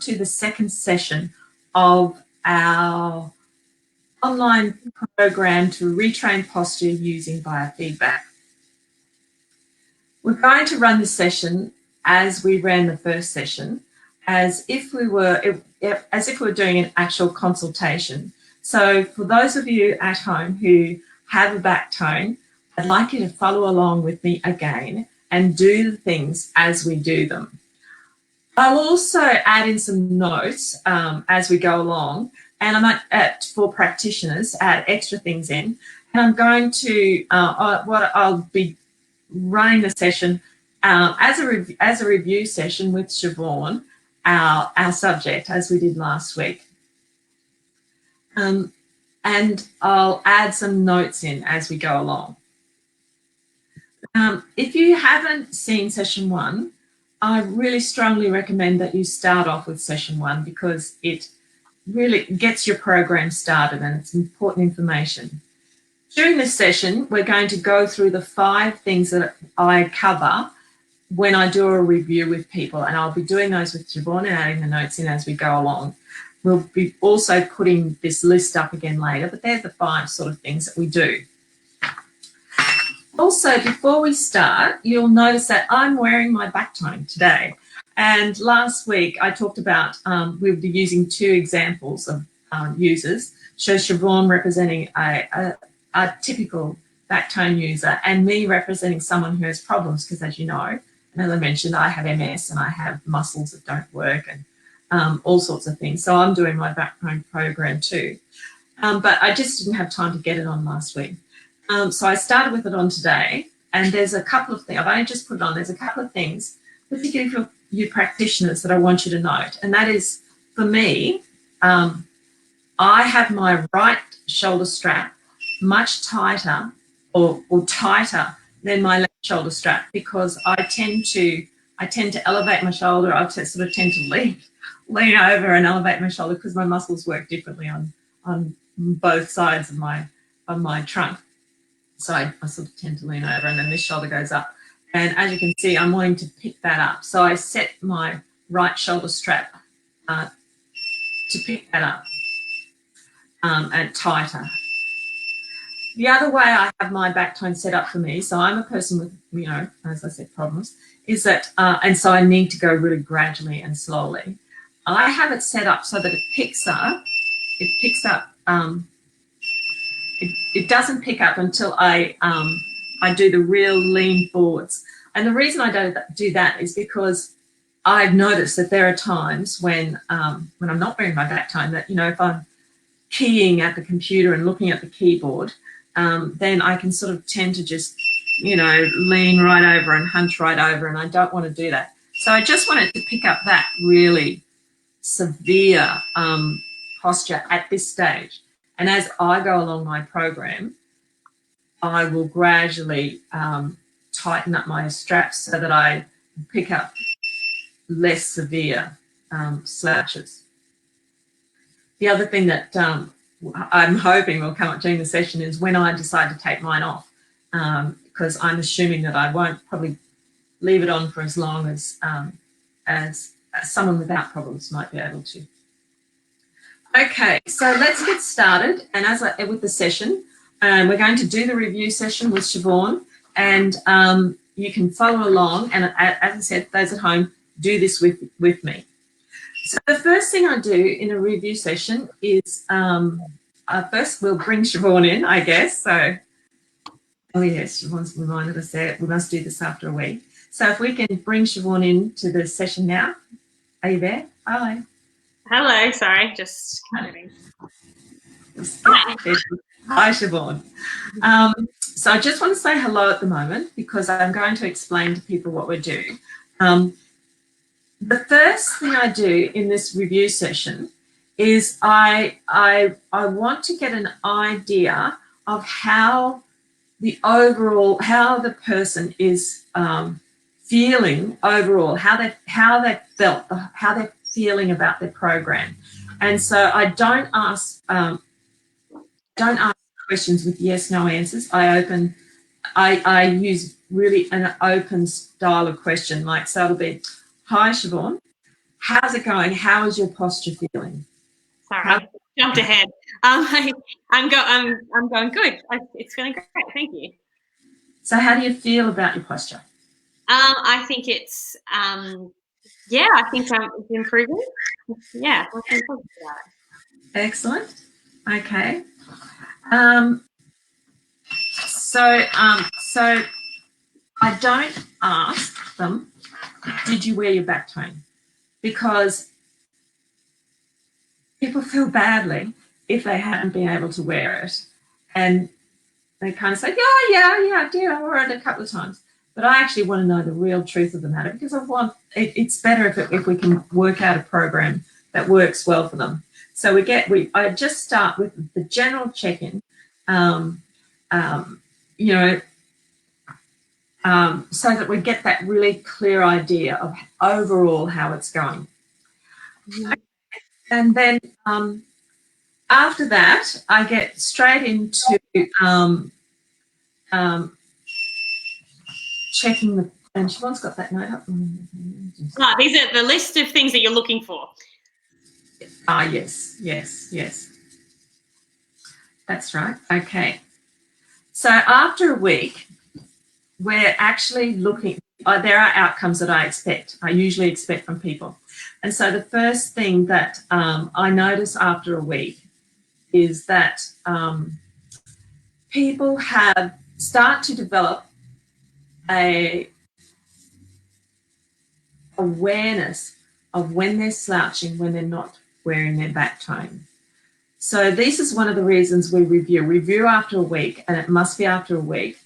to the second session of our online program to retrain posture using biofeedback. We're going to run this session as we ran the first session, as if we were doing an actual consultation. So for those of you at home who have a BackTone, I'd like you to follow along with me again and do the things as we do them. I'll also add in some notes as we go along, and I might, for practitioners, add extra things in. And I'm going to, I'll be running the session as a review session with Siobhan, our subject, as we did last week. And I'll add some notes in as we go along. If you haven't seen session 1, I really strongly recommend that you start off with session 1 because it really gets your program started and it's important information. During this session, we're going to go through the 5 things that I cover when I do a review with people, and I'll be doing those with Siobhan and adding the notes in as we go along. We'll be also putting this list up again later, but they're the 5 sort of things that we do. Also, before we start, you'll notice that I'm wearing my BackTone today. And last week I talked about, we'll be using 2 examples of users. So Siobhan representing a typical BackTone user and me representing someone who has problems because, as you know, and as I mentioned, I have MS and I have muscles that don't work and all sorts of things. So I'm doing my BackTone program too. But I just didn't have time to get it on last week. So I started with it on today, and there's a couple of things, I've only just put it on, there's a couple of things, particularly for you practitioners, that I want you to note. And that is, for me, I have my right shoulder strap much tighter or tighter than my left shoulder strap because I tend to elevate my shoulder. I sort of tend to lean over and elevate my shoulder because my muscles work differently on both sides of my trunk. So I sort of tend to lean over and then this shoulder goes up. And as you can see, I'm wanting to pick that up. So I set my right shoulder strap to pick that up and tighter. The other way I have my BackTone set up for me, so I'm a person with, you know, as I said, problems, is that, and so I need to go really gradually and slowly. I have it set up so that it picks up, it doesn't pick up until I do the real lean forwards. And the reason I don't do that is because I've noticed that there are times when I'm not wearing my BackTone that, you know, if I'm keying at the computer and looking at the keyboard, then I can sort of tend to just, you know, lean right over and hunch right over, and I don't want to do that. So I just wanted to pick up that really severe posture at this stage. And as I go along my program, I will gradually tighten up my straps so that I pick up less severe slouches. The other thing that I'm hoping will come up during the session is when I decide to take mine off, because I'm assuming that I won't probably leave it on for as long as someone without problems might be able to. Okay, so let's get started. And with the session, we're going to do the review session with Siobhan, and you can follow along. And as I said, those at home, do this with me. So the first thing I do in a review session is first we'll bring Siobhan in, I guess. So, oh yes, Siobhan's reminded us that we must do this after a week. So if we can bring Siobhan into the session now. Are you there? Hi. Hello, sorry, just kidding. Hi, Siobhan. So I just want to say hello at the moment because I'm going to explain to people what we're doing. The first thing I do in this review session is I want to get an idea of how the person is feeling overall, how they're feeling about their program. And so I don't ask questions with yes, no answers. I use really an open style of question, like, so it'll be, hi Siobhan, how's it going? How is your posture feeling? Sorry, jumped ahead. I'm going good. It's feeling great. Thank you. So how do you feel about your posture? I think it's yeah. I think it's improving. Yeah, I think about it. Excellent. Okay. So I don't ask them, did you wear your BackTone? Because people feel badly if they haven't been able to wear it. And they kind of say, yeah, I did. I wore it a couple of times. But I actually want to know the real truth of the matter, because it's better if we can work out a program that works well for them. So I just start with the general check-in, so that we get that really clear idea of overall how it's going. Mm-hmm. And then after that, I get straight into checking the, and Siobhan's got that note up. These are the list of things that you're looking for. Yes. That's right. Okay. So after a week, we're actually looking, there are outcomes that I usually expect from people. And so the first thing that I notice after a week is that people start to develop a awareness of when they're slouching, when they're not wearing their BackTone. So this is one of the reasons we review after a week, and it must be after a week,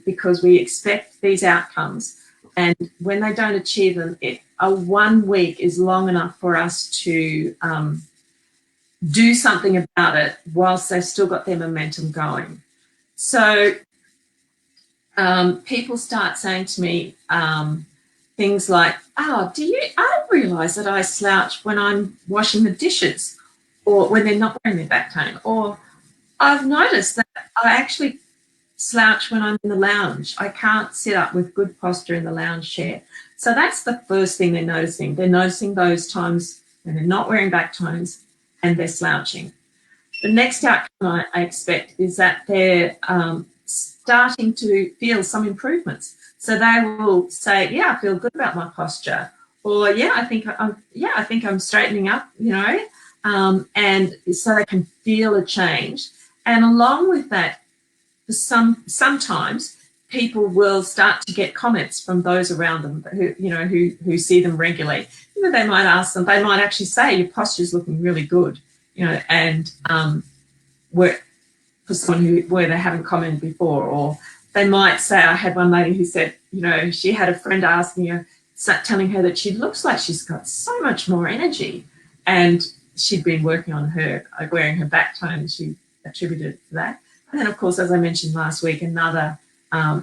because we expect these outcomes, and when they don't achieve them, a 1 week is long enough for us to do something about it whilst they've still got their momentum going. So people start saying to me things like, oh, I realise that I slouch when I'm washing the dishes, or when they're not wearing their BackTone, or I've noticed that I actually slouch when I'm in the lounge. I can't sit up with good posture in the lounge chair. So that's the first thing they're noticing. They're noticing those times when they're not wearing BackTones and they're slouching. The next outcome I expect is that they're starting to feel some improvements. So they will say, yeah, I feel good about my posture, or yeah, I think I'm straightening up, and so they can feel a change. And along with that, sometimes people will start to get comments from those around them who see them regularly. They might ask them, they might actually say, your posture's looking really good, and for someone where they haven't commented before. Or they might say, I had one lady who said, she had a friend asking her, telling her that she looks like she's got so much more energy, and she'd been working on wearing her BackTone, and she attributed it to that. And then, of course, as I mentioned last week, another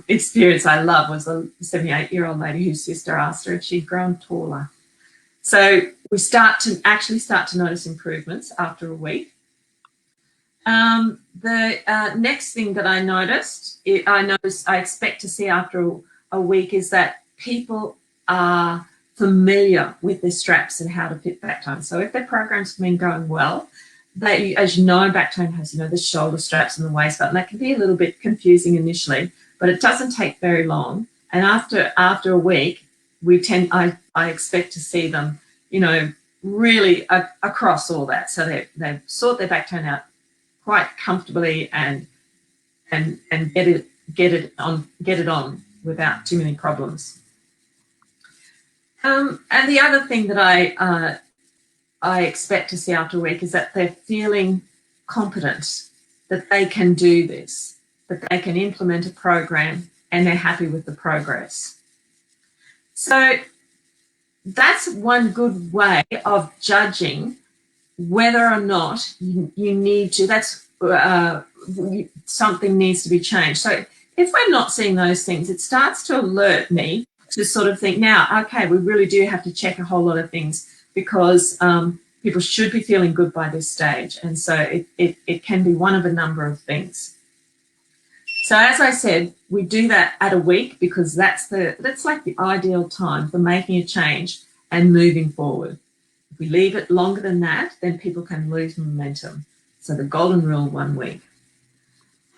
experience I love was a 78-year-old lady whose sister asked her if she'd grown taller. So we start to notice improvements after a week. The next thing that I expect to see after a week is that people are familiar with their straps and how to fit BackTone. So if their program's been going well, as you know, BackTone has, the shoulder straps and the waist belt, and that can be a little bit confusing initially, but it doesn't take very long. And after a week, I expect to see them, really across all that. So they sort their BackTone out quite comfortably and get it on without too many problems. And the other thing that I expect to see after a week is that they're feeling competent, that they can do this, that they can implement a program, and they're happy with the progress. So that's one good way of judging whether or not you need to, something needs to be changed. So if we're not seeing those things, it starts to alert me to sort of think, now, okay, we really do have to check a whole lot of things, because people should be feeling good by this stage. And so it can be one of a number of things. So as I said, we do that at a week, because that's like the ideal time for making a change. and moving forward. If we leave it longer than that, then people can lose momentum. So the golden rule, 1 week.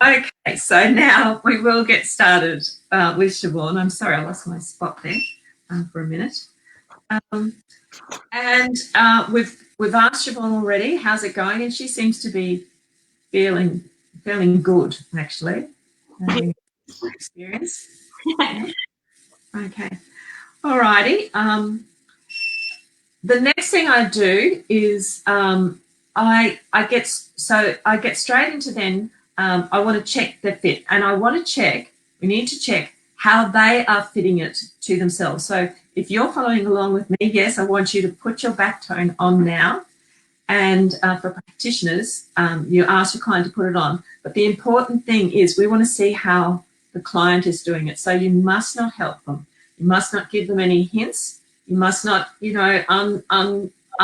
Okay, so now we will get started with Siobhan. I'm sorry, I lost my spot there for a minute. We've asked Siobhan already, how's it going? And she seems to be feeling good, actually. Having experience. Okay. All righty. The next thing I do is I get straight into then I want to check their fit, and we need to check how they are fitting it to themselves. So if you're following along with me, yes, I want you to put your BackTone on now. And for practitioners, you ask your client to put it on. But the important thing is we want to see how the client is doing it. So you must not help them. You must not give them any hints. You must not,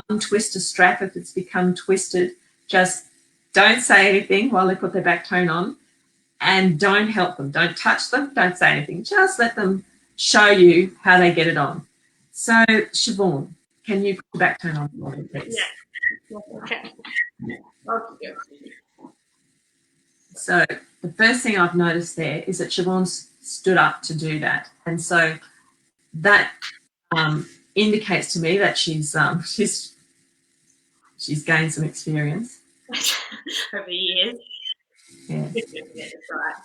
untwist a strap if it's become twisted. Just don't say anything while they put their BackTone on, and don't help them. Don't touch them. Don't say anything. Just let them show you how they get it on. So, Siobhan, can you put the BackTone on for me, please? Yeah. Okay. So the first thing I've noticed there is that Siobhan's stood up to do that, and so that indicates to me that she's gained some experience over the years. Yeah. That's right.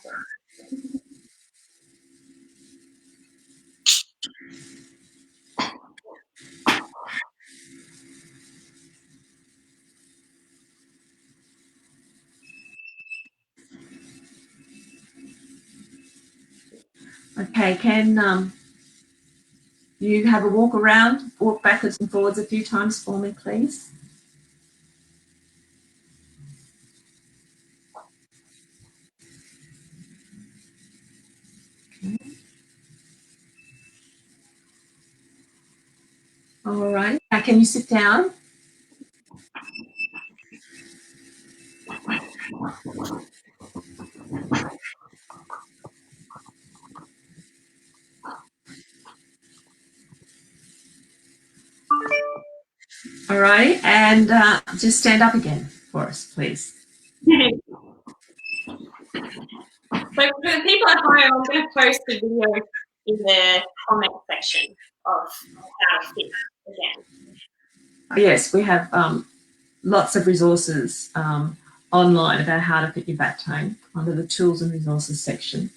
Okay, can you have a walk backwards and forwards a few times for me, please? Okay. All right. Now, can you sit down? All right, and just stand up again for us, please. So for the people at home, I'm going to post the video in the comment section of how to fit again. Yes, we have lots of resources online about how to fit your BackTone under the tools and resources section.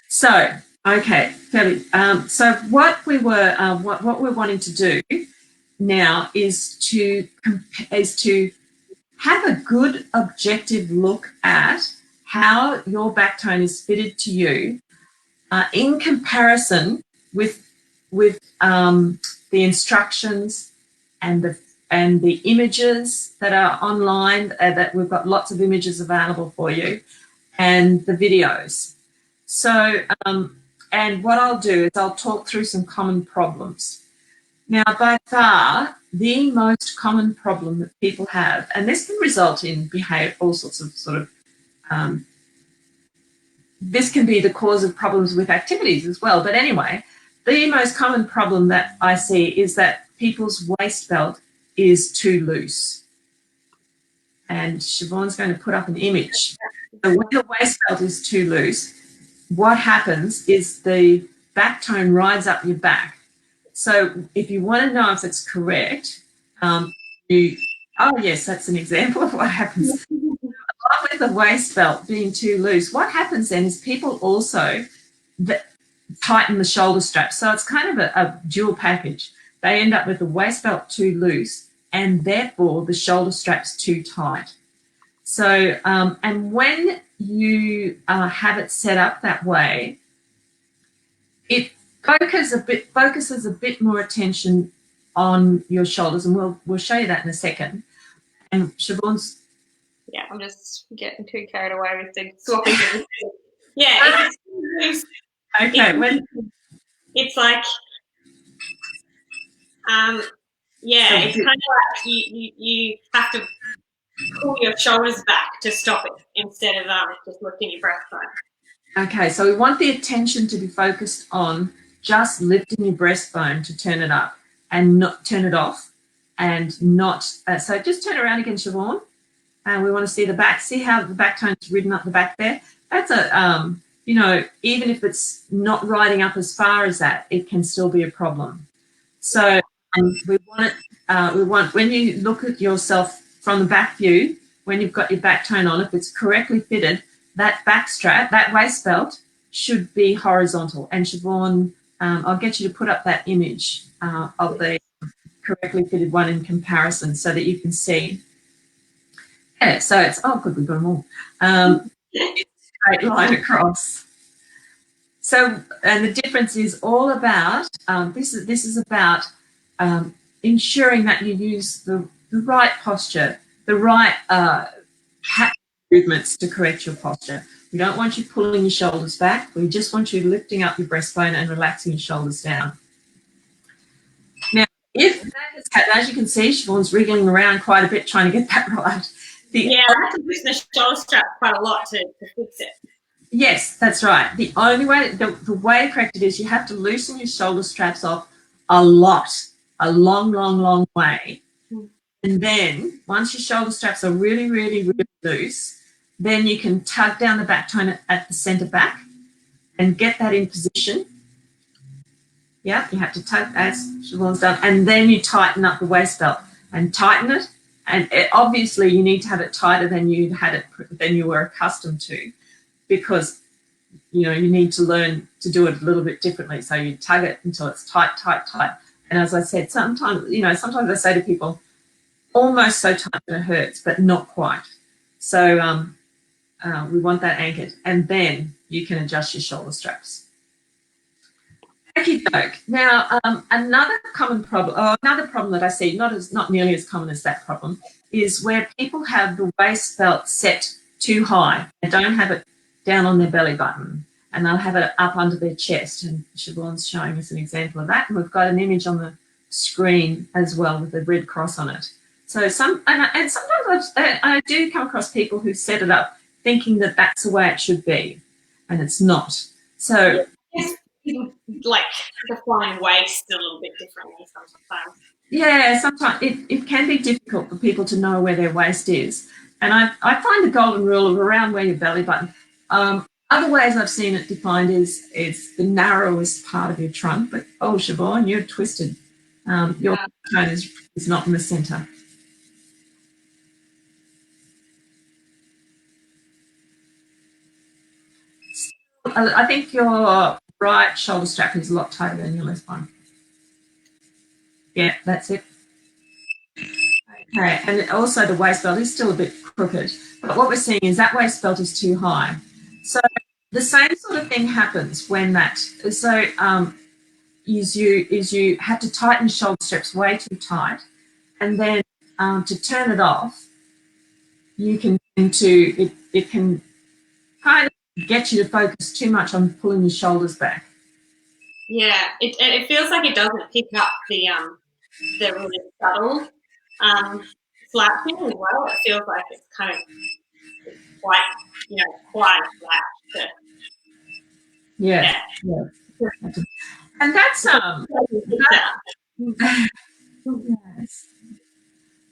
So what we're wanting to do now is to have a good objective look at how your BackTone is fitted to you in comparison with the instructions and the images that are online, that we've got lots of images available for you, and the videos. So, and what I'll do is I'll talk through some common problems. Now, by far, the most common problem that people have, and this can result in all sorts of this can be the cause of problems with activities as well. But anyway, the most common problem that I see is that people's waist belt is too loose. And Siobhan's going to put up an image. So when the waist belt is too loose, what happens is the BackTone rides up your back. So if you want to know if it's correct, oh yes, that's an example of what happens. Along with the waist belt being too loose, what happens then is people also tighten the shoulder straps. So it's kind of a dual package. They end up with the waist belt too loose and therefore the shoulder straps too tight. So, and when you have it set up that way, it focuses a bit more attention on your shoulders, and we'll show you that in a second. And Siobhan's. Yeah, I'm just getting too carried away with the swapping. Yeah, okay. It's like, yeah, it's kind of like you have to pull your shoulders back to stop it instead of just lifting your breastbone. Okay, so we want the attention to be focused on just lifting your breastbone to turn it up. and not turn it off and not, so just turn around again, Siobhan. And we want to see the back. See how the back tone's ridden up the back there? That's a, you know, even if it's not riding up as far as that, it can still be a problem. So we want it, when you look at yourself from the back view, when you've got your back tone on, if it's correctly fitted, that back strap, that waist belt should be horizontal. And Siobhan, I'll get you to put up that image of the correctly fitted one in comparison so that you can see. Yeah, so it's, oh, good, we've got them all. It's a straight line across. So, and the difference is all about, this is about ensuring that you use the right posture, the right movements to correct your posture. We don't want you pulling your shoulders back. We just want you lifting up your breastbone and relaxing your shoulders down. Now, if that has happened, as you can see, Siobhan's wriggling around quite a bit trying to get that right. Yeah, I have to loosen the shoulder strap quite a lot to fix it. Yes, that's right. The only way, the way to correct it is you have to loosen your shoulder straps off a lot, a long, long, long way. And then once your shoulder straps are really, really, really loose, then you can tug down the back tone at the centre back and get that in position. Yeah, you have to tug as Siobhan's done, and then you tighten up the waist belt and tighten it. And obviously you need to have it tighter than you were accustomed to, because you know you need to learn to do it a little bit differently. So you tug it until it's tight, tight, tight. And as I said, sometimes I say to people, almost so tight that it hurts, but not quite. So we want that anchored, and then you can adjust your shoulder straps. Okey-doke. Now, another common problem, or another problem that I see, not nearly as common as that problem, is where people have the waist belt set too high. They don't have it down on their belly button, and they'll have it up under their chest. And Siobhan's showing us an example of that. And we've got an image on the screen as well with the red cross on it. So sometimes I do come across people who set it up thinking that that's the way it should be, and it's not. So like define waist a little bit differently sometimes. Yeah, sometimes it can be difficult for people to know where their waist is. And I find the golden rule of around where your belly button. Other ways I've seen it defined is the narrowest part of your trunk. But, oh, Siobhan, you're twisted. Your tone is not in the centre. I think your right shoulder strap is a lot tighter than your left one. Yeah, that's it. Okay, and also the waist belt is still a bit crooked, but what we're seeing is that waist belt is too high. So the same sort of thing happens when that, so is you have to tighten shoulder straps way too tight, and then to turn it off, you can it can kind of get you to focus too much on pulling your shoulders back. Yeah, it feels like it doesn't pick up the really subtle slouching as well. It feels like it's kind of quite flat. Yeah. And that's yes.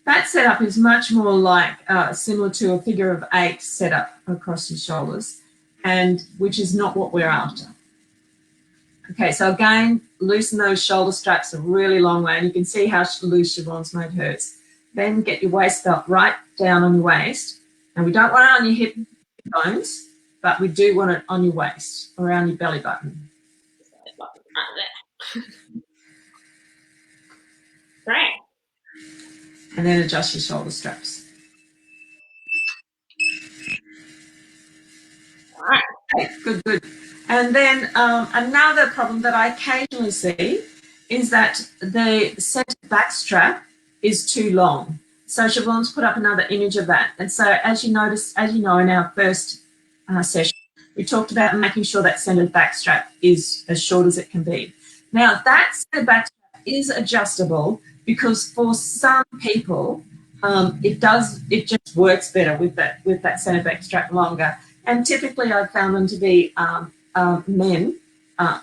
That setup is much more like similar to a figure of 8 setup across your shoulders, and which is not what we're after. Okay, so again, loosen those shoulder straps a really long way, and you can see how loose Siobhan's made hers. Then get your waist belt right down on your waist, and we don't want it on your hip bones, but we do want it on your waist, around your belly button. Great. And then adjust your shoulder straps. All right. Okay, good. And then another problem that I occasionally see is that the centre back strap is too long. So Siobhan's put up another image of that. And so as you know, in our first session, we talked about making sure that centre back strap is as short as it can be. Now that centre back strap is adjustable because for some people, it just works better with that centre back strap longer. And typically I've found them to be men. The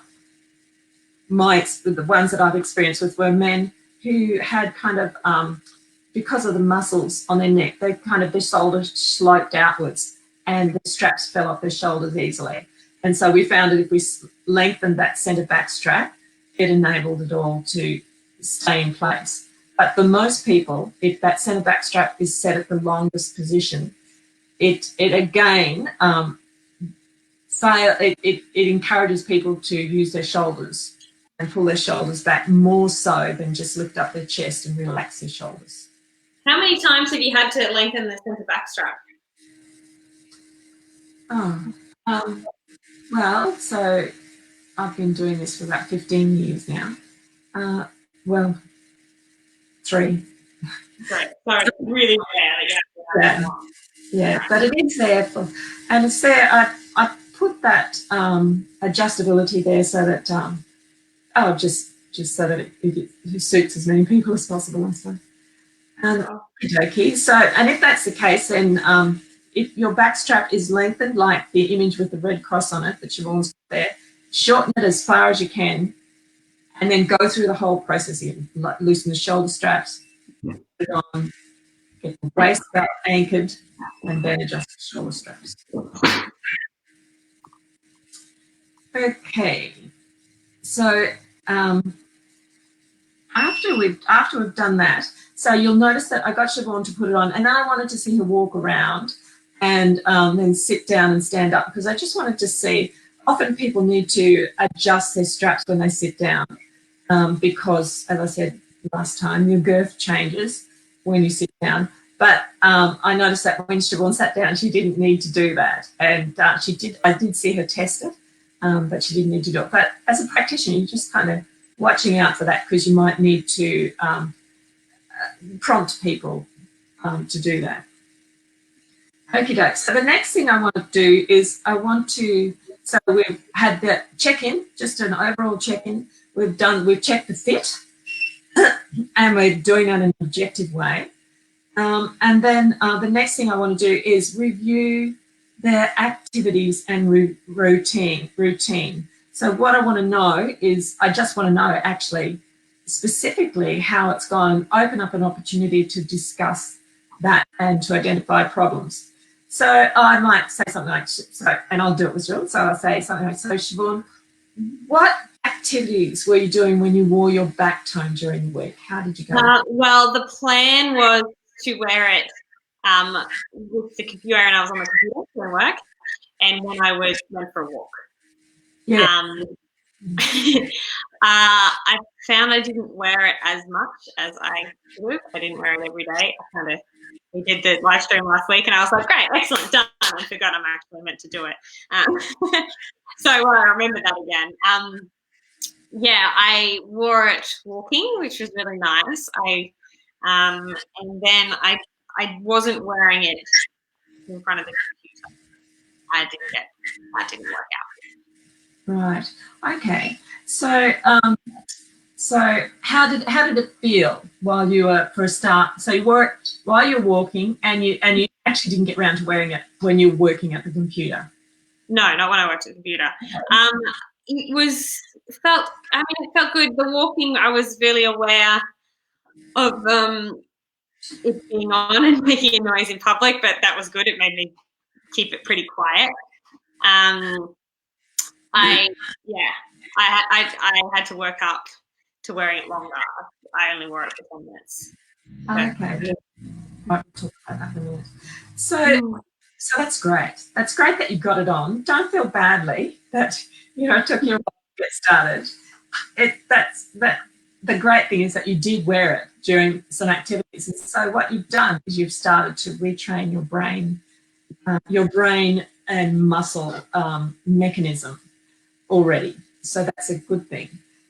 ones that I've experienced with were men who had kind of, because of the muscles on their neck, they kind of, their shoulders sloped outwards and the straps fell off their shoulders easily. And so we found that if we lengthened that centre back strap, it enabled it all to stay in place. But for most people, if that centre back strap is set at the longest position, it again, it encourages people to use their shoulders and pull their shoulders back more so than just lift up their chest and relax their shoulders. How many times have you had to lengthen the centre back strap? Well, so I've been doing this for about 15 years now. Well, 3. Right. So it's really rare that you have to have that long. Yeah, but it is there for, and it's there. I put that adjustability there so that just so that it suits as many people as possible, I suppose. Okay. So, and if that's the case, then if your back strap is lengthened, like the image with the red cross on it that Siobhan's got there, shorten it as far as you can, and then go through the whole process again. Like loosen the shoulder straps, put it on, get the waist belt anchored, and then adjust the shoulder straps. Okay, so after we've done that, so you'll notice that I got Siobhan to put it on, and then I wanted to see her walk around and then sit down and stand up, because I just wanted to see, often people need to adjust their straps when they sit down because, as I said last time, your girth changes when you sit down. But I noticed that when Siobhan sat down, she didn't need to do that. And she did. I did see her test it, but she didn't need to do it. But as a practitioner, you're just kind of watching out for that, because you might need to prompt people to do that. Okie doke. So the next thing I want to do is so we've had the check-in, just an overall check-in. We've checked the fit and we're doing that in an objective way. And then the next thing I want to do is review their activities and routine. So what I want to know is, I just want to know actually specifically how it's gone, open up an opportunity to discuss that and to identify problems. So I might say something like, and I'll do it with Siobhan. So I'll say something like, so Siobhan, what activities were you doing when you wore your BackTone during the week? How did you go? Well, the plan was to wear it with the computer, and I was on the computer doing work, and when I went for a walk. Yeah. I found I didn't wear it as much as I should have. I didn't wear it every day. We did the live stream last week, and I was like, great, excellent, done. I forgot I'm actually meant to do it. So I remember that again. Yeah, I wore it walking, which was really nice. And then I wasn't wearing it in front of the computer. That didn't work out. Right. Okay. So so how did it feel while you were, for a start? So you wore it while you're walking, and you actually didn't get around to wearing it when you're working at the computer. No, not when I worked at the computer. It felt good. The walking, I was really aware of it being on and making a noise in public, but that was good. It made me keep it pretty quiet. I had to work up to wearing it longer. I only wore it for 10 minutes. Okay. I'll talk about that in a minute. So that's great. That's great that you got it on. Don't feel badly that it took you a while to get started. The great thing is that you did wear it during some activities, and so what you've done is you've started to retrain your brain and muscle mechanism already. So that's a good thing.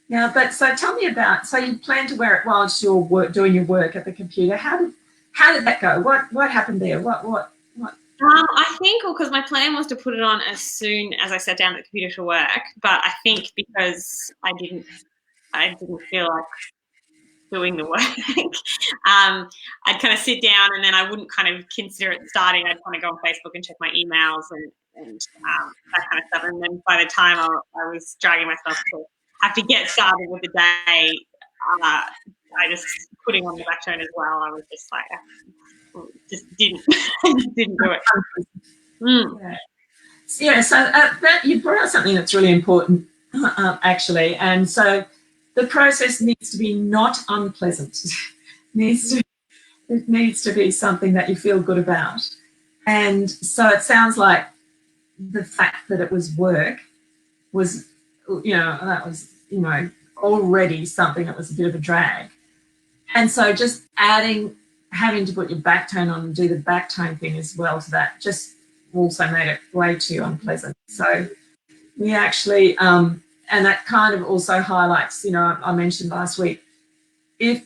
Now, so tell me about. So you plan to wear it whilst you're doing your work at the computer. How did that go? What happened there? What? I think, because my plan was to put it on as soon as I sat down at the computer to work, but I think because I didn't feel like doing the work, I'd kind of sit down and then I wouldn't kind of consider it starting. I'd kind of go on Facebook and check my emails and that kind of stuff. And then by the time I was dragging myself to have to get started with the day, I just putting on the BackTone as well. I was just like, just didn't do it. Yeah. Yeah, so that you brought out something that's really important, actually. And so the process needs to be not unpleasant. It needs to be something that you feel good about. And so it sounds like the fact that it was work was, that was, already something that was a bit of a drag. And so just having to put your BackTone on and do the BackTone thing as well to that just also made it way too unpleasant. So we actually, and that kind of also highlights, I mentioned last week, if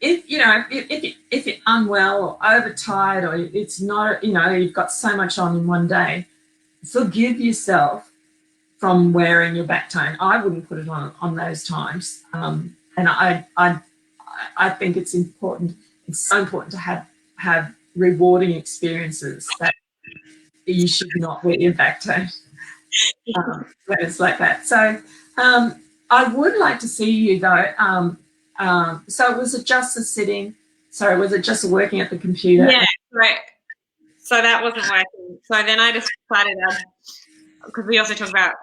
you're unwell or overtired or it's not, you've got so much on in one day, forgive yourself from wearing your BackTone. I wouldn't put it on those times. And I think it's important. It's so important to have rewarding experiences that you should not wear your BackTone when it's like that. So I would like to see you though. So was it just the sitting? Sorry, was it just working at the computer? Yeah, right. So that wasn't working. So then I decided, because we also talk about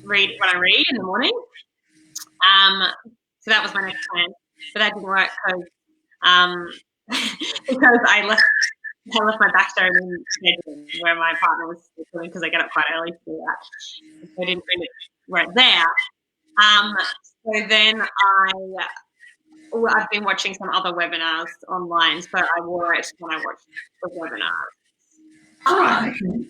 when I read in the morning. So that was my next plan, but that didn't work because I left my BackTone in the bedroom where my partner was sleeping because I get up quite early to do that. So I didn't bring it right there. So then I've been watching some other webinars online, so I wore it when I watched the webinar. Oh, okay. And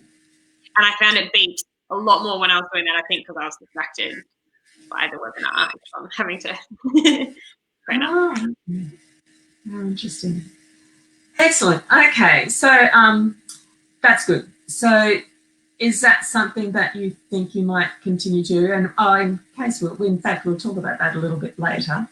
I found it beat a lot more when I was doing that, I think, because I was distracted by the webinar. I'm having to train up. Oh, interesting. Excellent. Okay, so that's good. So is that something that you think you might continue to do? And in case in fact, we'll talk about that a little bit later.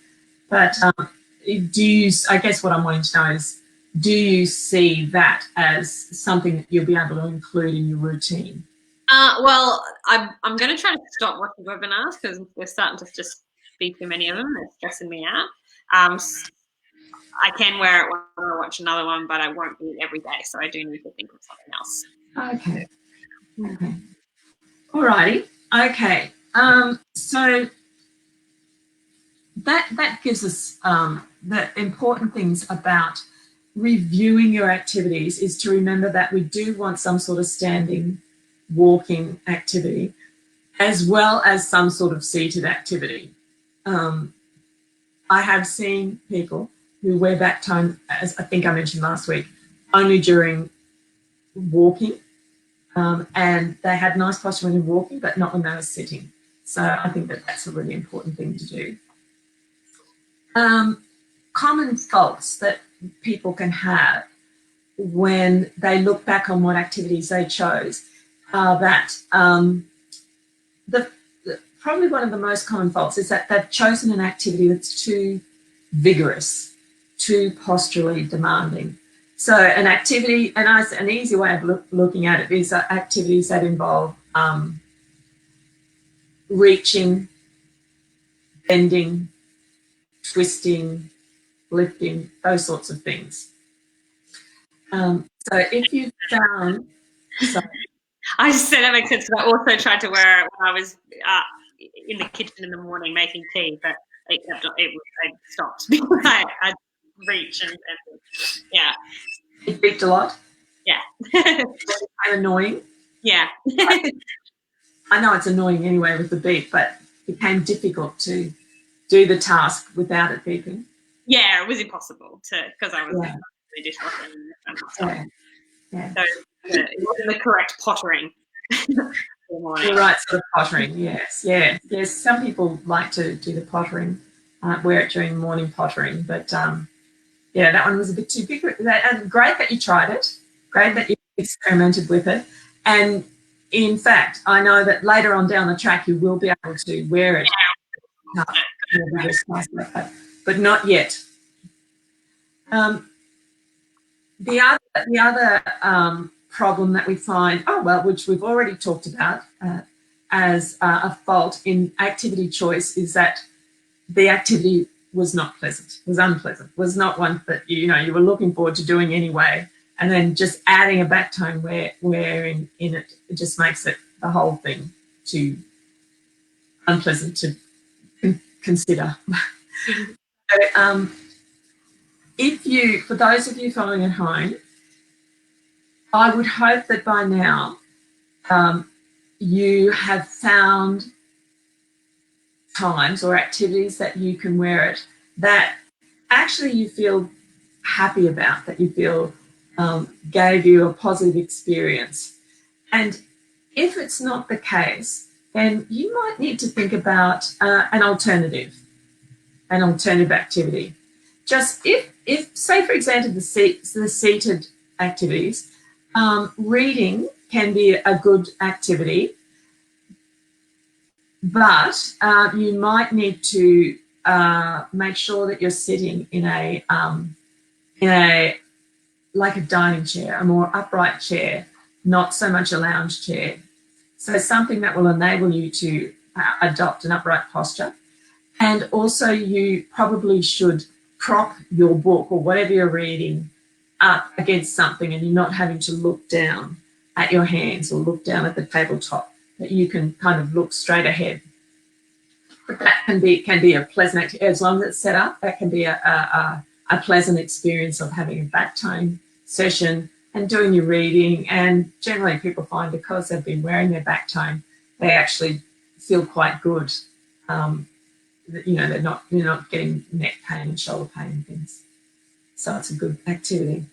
But I guess what I'm wanting to know is, do you see that as something that you'll be able to include in your routine? Well, I'm going to try to stop watching webinars because we're starting to just be too many of them. It's stressing me out. I can wear it when I watch another one, but I won't do it every day. So I do need to think of something else. Okay. Okay. All righty. Okay. So that gives us the important things about reviewing your activities is to remember that we do want some sort of standing, walking activity, as well as some sort of seated activity. I have seen people who wear BackTone, as I think I mentioned last week, only during walking, and they had nice posture when they're walking, but not when they were sitting. So I think that that's a really important thing to do. Common faults that people can have when they look back on what activities they chose are that probably one of the most common faults is that they've chosen an activity that's too vigorous, too posturally demanding. So an activity, and an easy way of looking at it is activities that involve reaching, bending, twisting, lifting, those sorts of things. So if you've found... I just said that makes sense, because I also tried to wear it when I was in the kitchen in the morning making tea, but it stopped because I'd reach and yeah. It beeped a lot? Yeah. Kind of annoying? Yeah. I know it's annoying anyway with the beep, but it became difficult to do the task without it beeping. Yeah, it was impossible because I was the dishwasher and stuff. Yeah. So it wasn't the correct pottering. The right sort of pottering, yes. Yeah. Yes, some people like to do the pottering, wear it during morning pottering, but that one was a bit too big. And great that you tried it. Great that you experimented with it. And in fact, I know that later on down the track you will be able to wear it, but not yet. The other problem that we find, which we've already talked about as a fault in activity choice, is that the activity was not pleasant, was unpleasant, was not one that you were looking forward to doing anyway. And then just adding a back tone where in it just makes it the whole thing too unpleasant to consider. So, for those of you following at home, I would hope that by now you have found times or activities that you can wear it that actually you feel happy about, that you feel gave you a positive experience. And if it's not the case, then you might need to think about an alternative activity. Just if say, for example, the seated activities, reading can be a good activity, but you might need to make sure that you're sitting in a like a dining chair, a more upright chair, not so much a lounge chair. So something that will enable you to adopt an upright posture. And also you probably should prop your book or whatever you're reading up against something, and you're not having to look down at your hands or look down at the tabletop, that you can kind of look straight ahead. But that can be a pleasant activity. As long as it's set up, that can be a pleasant experience of having a back tone session and doing your reading. And generally people find, because they've been wearing their back tone, they actually feel quite good. You're not getting neck pain and shoulder pain and things. So it's a good activity.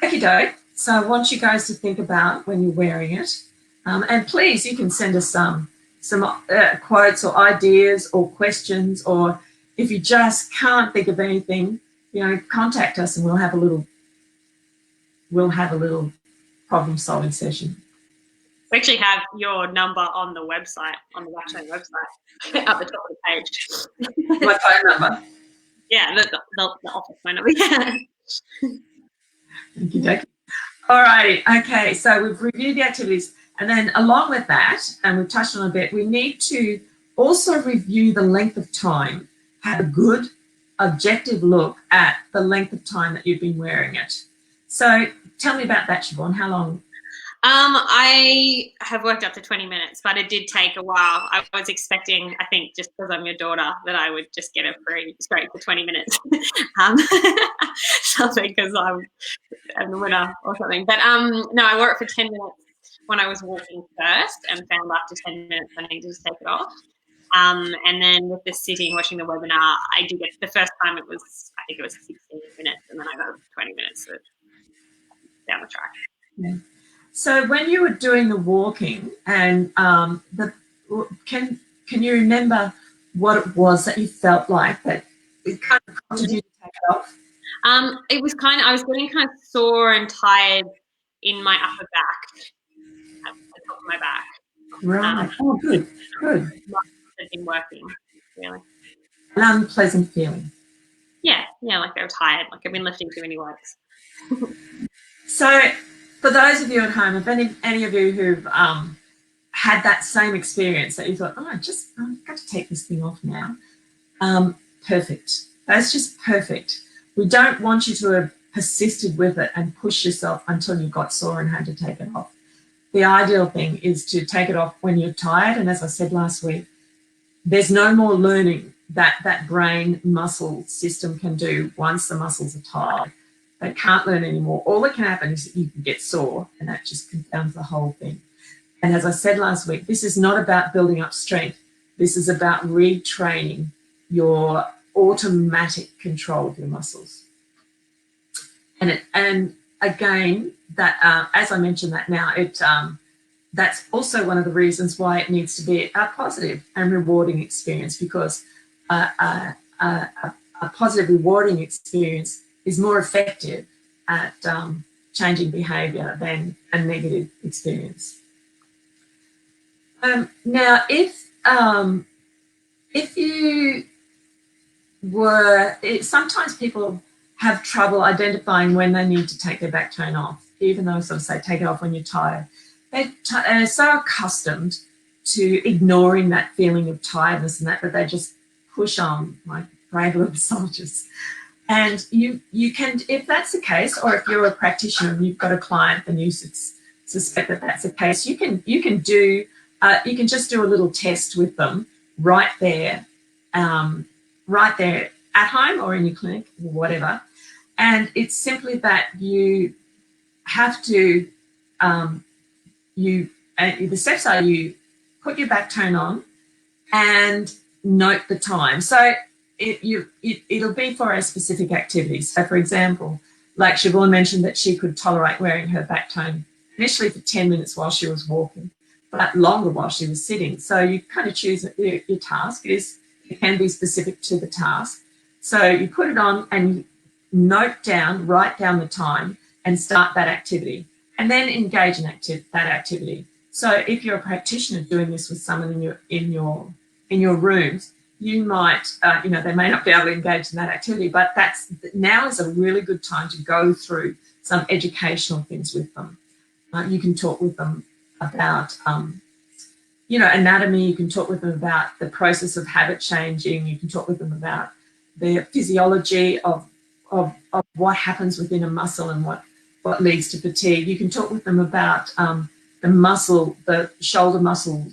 Okie doke. So I want you guys to think about when you're wearing it. And please, you can send us some quotes or ideas or questions, or if you just can't think of anything, contact us and we'll have a little problem-solving session. We actually have your number on the website, on the BackTone website, at the top of the page. My phone number? Yeah, the office phone number. Yeah. Thank you, Jackie. All righty. Okay, so we've reviewed the activities, and then along with that, and we've touched on a bit, we need to also review the length of time, have a good objective look at the length of time that you've been wearing it. So tell me about that, Siobhan. How long? I have worked up to 20 minutes, but it did take a while. I was expecting, I think, just because I'm your daughter, that I would just get a free straight for 20 minutes. Something because I'm the winner or something. But no, I wore it for 10 minutes when I was walking first, and found after 10 minutes I needed to take it off. And then with the sitting, watching the webinar, I did it the first time. I think it was 16 minutes, and then I got 20 minutes down the track. Yeah. So when you were doing the walking, and can you remember what it was that you felt like that it kind of prompted you to take it off? It was I was getting kind of sore and tired in my upper back, at the top of my back. Right. Oh, good. Good. Had been working, really. An unpleasant feeling. Yeah, like they were tired, like I've been lifting too many weights. So, for those of you at home, if any of you who've had that same experience, that you thought, I've got to take this thing off now, perfect. That's just perfect. We don't want you to have persisted with it and pushed yourself until you got sore and had to take it off. The ideal thing is to take it off when you're tired, and as I said last week, there's no more learning that brain muscle system can do once the muscles are tired. They can't learn anymore. All that can happen is that you can get sore, and that just confounds the whole thing. And as I said last week, this is not about building up strength. This is about retraining your automatic control of your muscles. And again, that as I mentioned that now, that's also one of the reasons why it needs to be a positive and rewarding experience, because a positive, rewarding experience is more effective at changing behaviour than a negative experience. Now, if you were, sometimes people have trouble identifying when they need to take their back tone off, even though I sort of say take it off when you're tired. They're so accustomed to ignoring that feeling of tiredness and that they just push on, like brave little soldiers. And you can, if that's the case, or if you're a practitioner and you've got a client and you suspect that that's the case, you can just do a little test with them right there at home or in your clinic or whatever. And it's simply that you have to, the steps are you put your BackTone on and note the time. So it'll be for a specific activity. So for example, like Siobhan mentioned that she could tolerate wearing her BackTone initially for 10 minutes while she was walking, but longer while she was sitting. So you kind of choose your task. It can be specific to the task. So you put it on and write down the time and start that activity, and then engage in that activity. So if you're a practitioner doing this with someone in your rooms, you might, they may not be able to engage in that activity, but now is a really good time to go through some educational things with them. You can talk with them about, anatomy. You can talk with them about the process of habit changing. You can talk with them about the physiology of what happens within a muscle and what leads to fatigue. You can talk with them about the shoulder muscle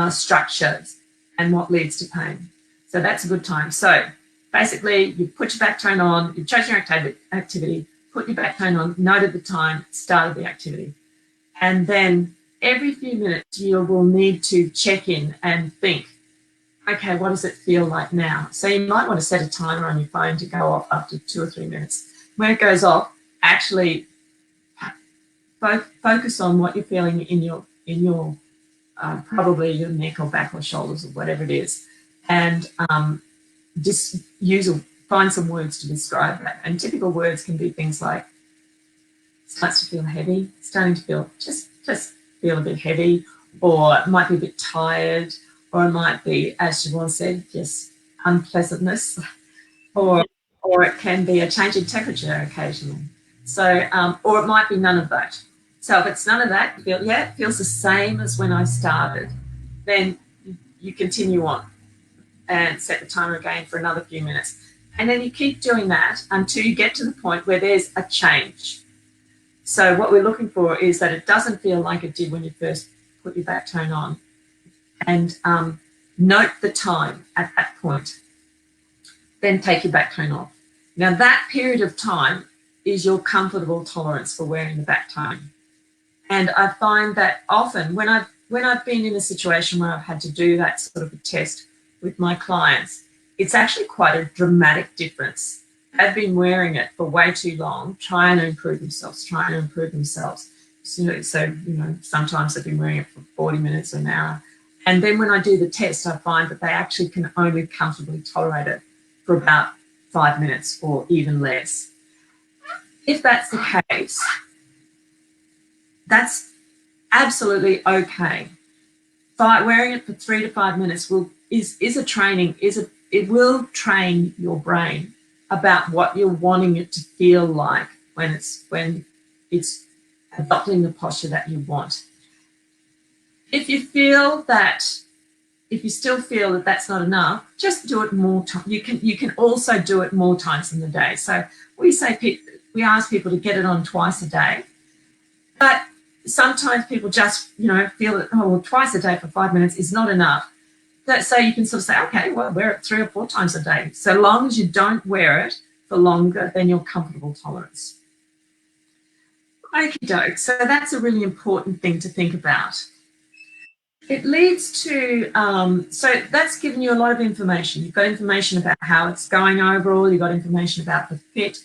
structures and what leads to pain. So that's a good time. So basically, you put your BackTone on, you've chosen your activity, put your BackTone on, noted the time, started the activity. And then every few minutes, you will need to check in and think, okay, what does it feel like now? So you might want to set a timer on your phone to go off after 2 or 3 minutes. When it goes off, actually focus on what you're feeling in your probably your neck or back or shoulders or whatever it is, and just find some words to describe that. And typical words can be things like starts to feel heavy, starting to feel just feel a bit heavy, or it might be a bit tired, or it might be, as Siobhan said, just unpleasantness, or it can be a change in temperature occasionally. So, or it might be none of that. So if it's none of that, it feels the same as when I started, then you continue on and set the timer again for another few minutes. And then you keep doing that until you get to the point where there's a change. So what we're looking for is that it doesn't feel like it did when you first put your BackTone on. And note the time at that point. Then take your BackTone off. Now that period of time is your comfortable tolerance for wearing the BackTone. And I find that often when I've been in a situation where I've had to do that sort of a test with my clients, it's actually quite a dramatic difference. They've been wearing it for way too long, trying to improve themselves. So sometimes they've been wearing it for 40 minutes or an hour. And then when I do the test, I find that they actually can only comfortably tolerate it for about 5 minutes or even less. If that's the case, that's absolutely okay. Wearing it for 3 to 5 minutes it will train your brain about what you're wanting it to feel like when it's adopting the posture that you want. If you still feel that that's not enough, just do it more time. You can also do it more times in the day. So we ask people to get it on twice a day, but sometimes people just feel that twice a day for 5 minutes is not enough. So you can sort of say, okay, well, wear it 3 or 4 times a day. So long as you don't wear it for longer than your comfortable tolerance. Okie doke. So that's a really important thing to think about. It leads to, so that's given you a lot of information. You've got information about how it's going overall. You've got information about the fit,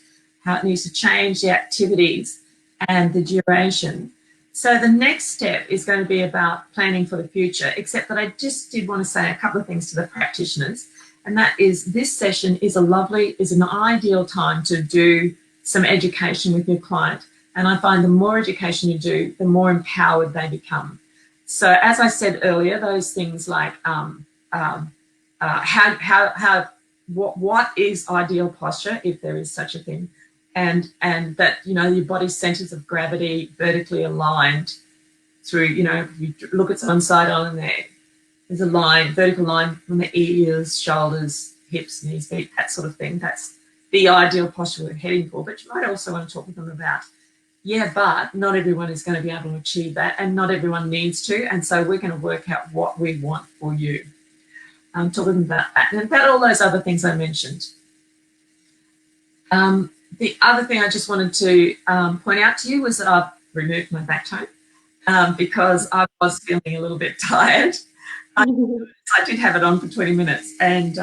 how it needs to change, the activities, and the duration. So the next step is going to be about planning for the future, except that I just did want to say a couple of things to the practitioners, and that is this session is an ideal time to do some education with your client. And I find the more education you do, the more empowered they become. So as I said earlier, those things like what is ideal posture, if there is such a thing, and that your body's centers of gravity vertically aligned through, if you look at one side on there, there's a vertical line from the ears, shoulders, hips, knees, feet, that sort of thing. That's the ideal posture we're heading for. But you might also want to talk with them about, yeah, but not everyone is going to be able to achieve that, and not everyone needs to. And so we're going to work out what we want for you. Talking about that and about all those other things I mentioned. The other thing I just wanted to point out to you was that I've removed my BackTone because I was feeling a little bit tired. I did have it on for 20 minutes, and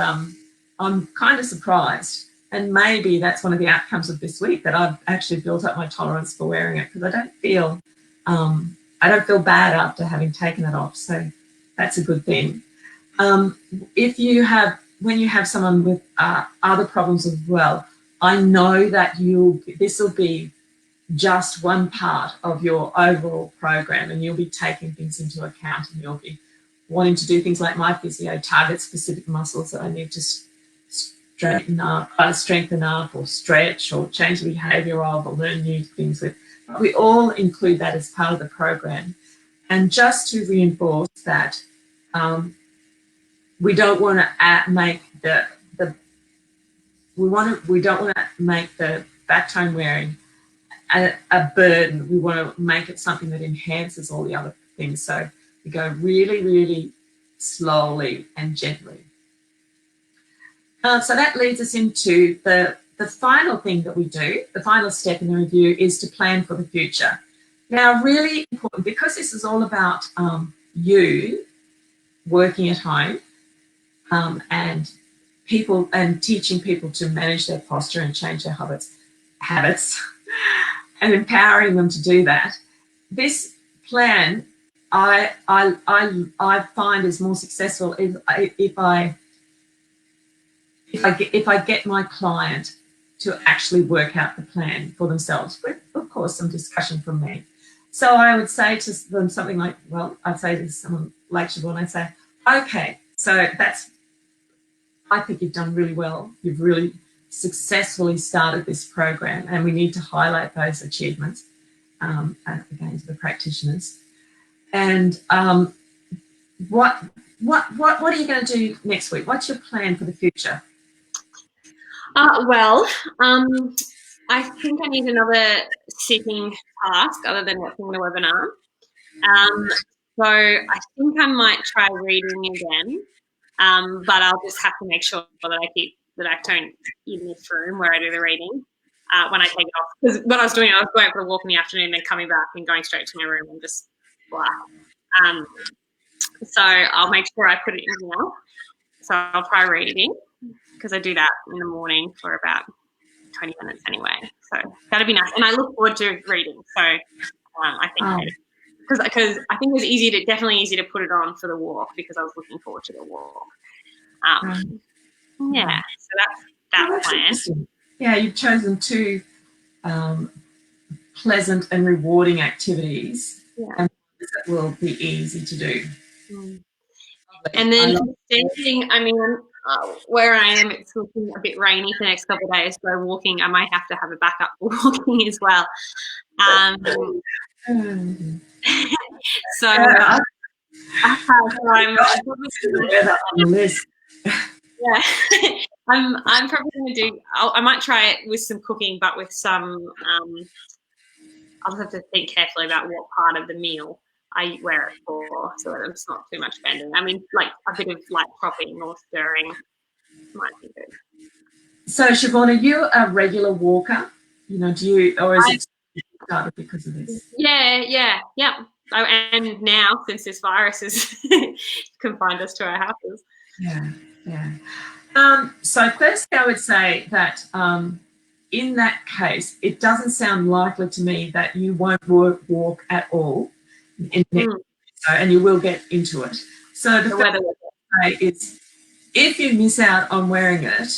I'm kind of surprised. And maybe that's one of the outcomes of this week, that I've actually built up my tolerance for wearing it, because I don't feel bad after having taken it off. So that's a good thing. When you have someone with other problems as well, I know that this will be just one part of your overall program, and you'll be taking things into account, and you'll be wanting to do things like my physio target specific muscles that I need to strengthen up or stretch or change the behaviour of or learn new things with. We all include that as part of the program. And just to reinforce that, we don't want to make the BackTone wearing a burden. We want to make it something that enhances all the other things. So we go really, really slowly and gently. So that leads us into the final thing that we do. The final step in the review is to plan for the future. Now, really important, because this is all about you working at home and teaching people to manage their posture and change their habits and empowering them to do that. This plan I find is more successful if I get my client to actually work out the plan for themselves, with, of course, some discussion from me. So I would say to them something like, I'd say to someone like Siobhan, I'd say, okay, so I think you've done really well. You've really successfully started this program, and we need to highlight those achievements again to the practitioners. And what are you going to do next week? What's your plan for the future? I think I need another sitting task other than watching the webinar. So I think I might try reading again, but I'll just have to make sure that I keep the BackTone in this room where I do the reading when I take it off. Because what I was doing for a walk in the afternoon, then coming back and going straight to my room and just blah. So I'll make sure I put it in now. So I'll try reading, because I do that in the morning for about 20 minutes anyway. So that'd be nice. And I look forward to reading. So I think because I think it was definitely easy to put it on for the walk, because I was looking forward to the walk. Yeah, so that's that plan. Yeah, you've chosen two pleasant and rewarding activities, and that will be easy to do. And then standing, where I am, it's looking a bit rainy for the next couple of days, so walking, I might have to have a backup for walking as well. So I'm probably going to do. I might try it with some cooking, but with some. I'll have to think carefully about what part of the meal I wear it for, so that it's not too much bending. Like a bit of light propping or stirring might be good. So, Siobhan, are you a regular walker? Do you, or is it started because of this? Yeah. And now, since this virus has confined us to our houses. Yeah. So first I would say that in that case, it doesn't sound likely to me that you won't walk at all, and you will get into it. So the first thing I would say is, if you miss out on wearing it,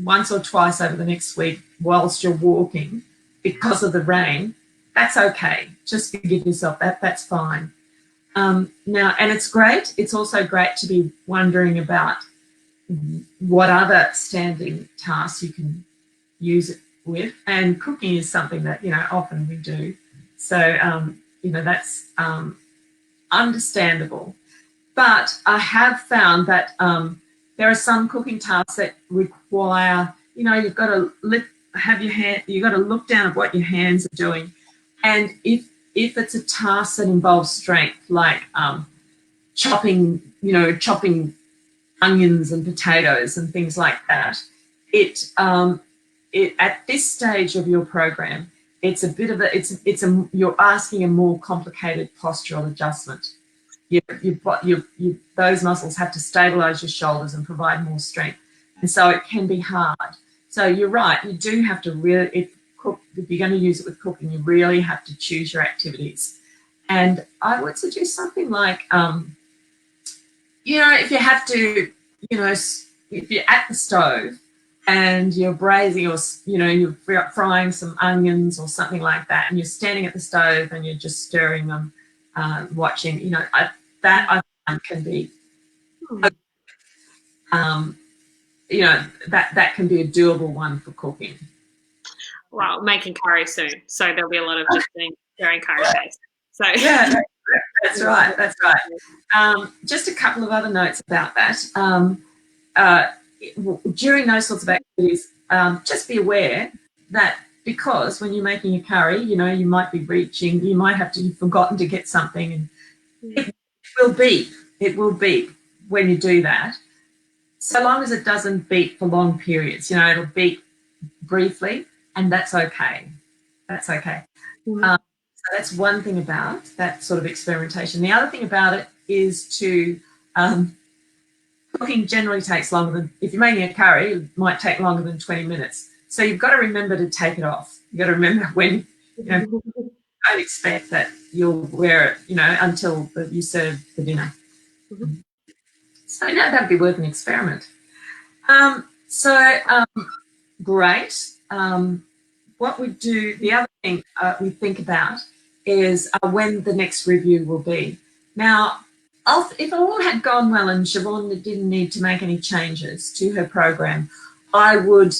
once or twice over the next week whilst you're walking because of the rain, that's okay. Just forgive yourself. That's fine. Now, and it's great. It's also great to be wondering about what other standing tasks you can use it with. And cooking is something that, often we do. So, that's understandable. But I have found that there are some cooking tasks that require, you know, you've got to you've got to look down at what your hands are doing. And if it's a task that involves strength, like chopping onions and potatoes and things like that, it at this stage of your program, it's a bit of a you're asking a more complicated postural adjustment. Those muscles have to stabilize your shoulders and provide more strength, and so it can be hard. So you're right, you do have to really, if you're going to use it with cooking, you really have to choose your activities. And I would suggest something like, you know, if you have to, you know, if you're at the stove and you're braising, or, you know, you're frying some onions or something like that, and you're standing at the stove and you're just stirring them, watching, you know, I find can be, you know, that can be a doable one for cooking. Well, making curry soon, so there'll be a lot of just stirring curry paste. So yeah, that's right. That's right. Just a couple of other notes about that. During those sorts of activities, just be aware that, because when you're making a curry, you know, you might be reaching, you might have to, you've forgotten to get something, and it will beep. It will beep when you do that. So long as it doesn't beep for long periods, you know, it'll beep briefly, and that's okay. That's okay. So that's one thing about that sort of experimentation. The other thing about it is cooking generally takes longer than, if you're making a curry, it might take longer than 20 minutes. So you've got to remember to take it off. You've got to remember when, you know, don't expect that you'll wear it, you know, until you serve the dinner. So no, that'd be worth an experiment. Great. What we do, the other thing we think about is when the next review will be. Now, if all had gone well and Siobhan didn't need to make any changes to her program, I would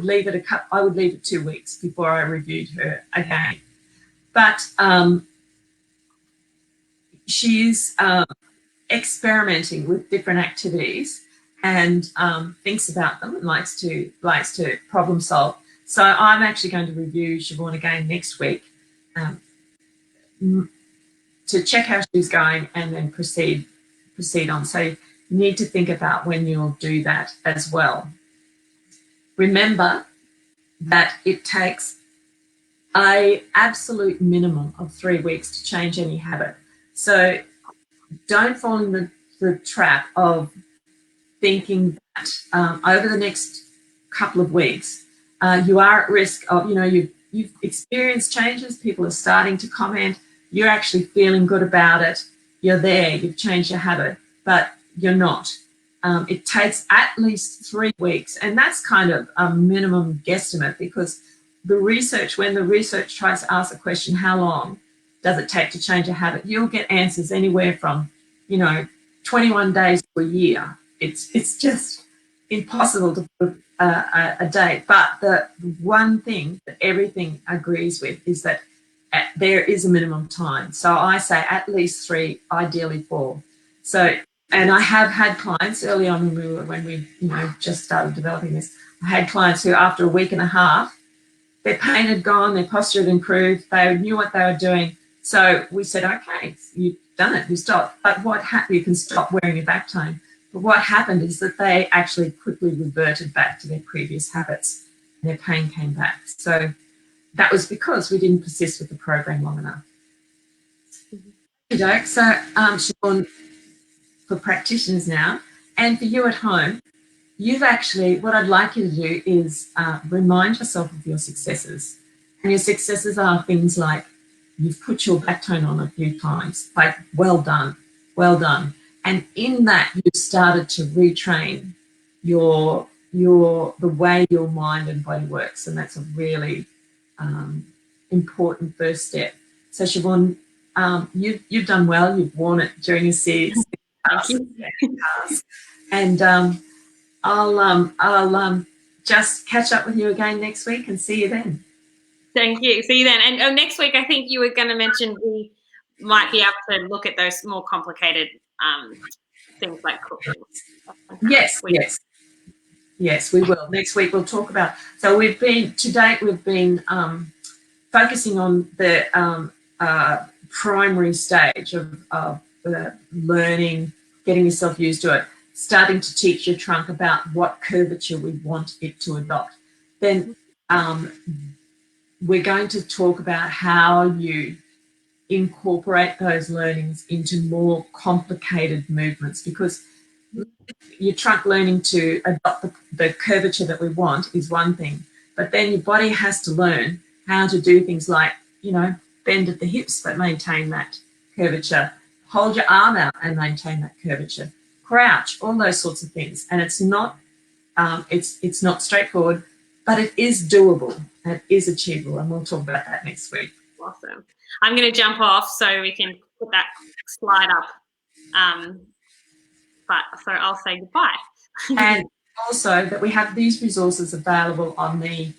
leave it 2 weeks before I reviewed her again. But she's experimenting with different activities and thinks about them and likes to problem solve. So I'm actually going to review Siobhan again next week to check how she's going and then proceed on. So you need to think about when you'll do that as well. Remember that it takes an absolute minimum of 3 weeks to change any habit. So don't fall in the trap of thinking that over the next couple of weeks, you are at risk of, you know, you've experienced changes, people are starting to comment, you're actually feeling good about it, you're there, you've changed your habit, but you're not. It takes at least 3 weeks, and that's kind of a minimum guesstimate, because when the research tries to ask the question, how long does it take to change a habit, you'll get answers anywhere from, you know, 21 days to a year. It's just impossible to put a date. But the one thing that everything agrees with is that there is a minimum time. So I say at least 3, ideally 4. So, and I have had clients early on when we you know, just started developing this. I had clients who, after a week and a half, their pain had gone, their posture had improved, they knew what they were doing. So we said, okay, you've done it, you stopped. But what happened? You can stop wearing your BackTone. But what happened is that they actually quickly reverted back to their previous habits, and their pain came back. So that was because we didn't persist with the program long enough. So, Siobhan, for practitioners now, and for you at home, you've actually, what I'd like you to do is remind yourself of your successes. And your successes are things like, you've put your BackTone on a few times, like, well done, well done. And in that, you've started to retrain the way your mind and body works, and that's a really important first step. So Siobhan, you've done well. You've worn it during your series. And I'll just catch up with you again next week and see you then. Thank you. See you then. And next week, I think you were going to mention we might be able to look at those more complicated things like cooking. Yes, yes. Yes, we will. Next week we'll talk about, so to date we've been focusing on the primary stage of learning, getting yourself used to it, starting to teach your trunk about what curvature we want it to adopt. Then we're going to talk about how you incorporate those learnings into more complicated movements, because your trunk learning to adopt the curvature that we want is one thing, but then your body has to learn how to do things like, you know, bend at the hips but maintain that curvature, hold your arm out and maintain that curvature, crouch, all those sorts of things. And it's not straightforward, but it is doable and it is achievable, and we'll talk about that next week. Awesome. I'm going to jump off so we can put that slide up. So I'll say goodbye. And also that we have these resources available on the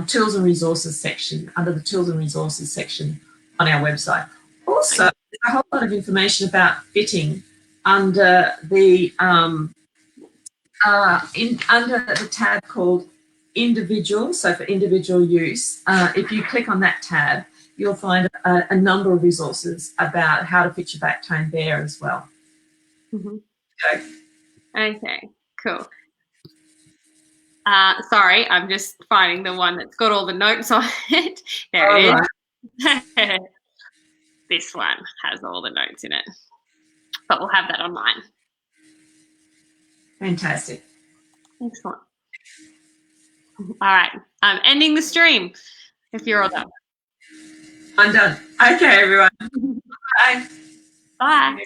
tools and resources section, under the tools and resources section on our website. Also, there's a whole lot of information about fitting under the under the tab called individual, so for individual use. If you click on that tab, you'll find a number of resources about how to fit your back tone there as well. Mm-hmm. So, okay, cool. Sorry, I'm just finding the one that's got all the notes on it. There it is. Right. This one has all the notes in it, but we'll have that online. Fantastic. Excellent. All right, I'm ending the stream if you're all done. I'm done. Okay, everyone. Bye. Bye.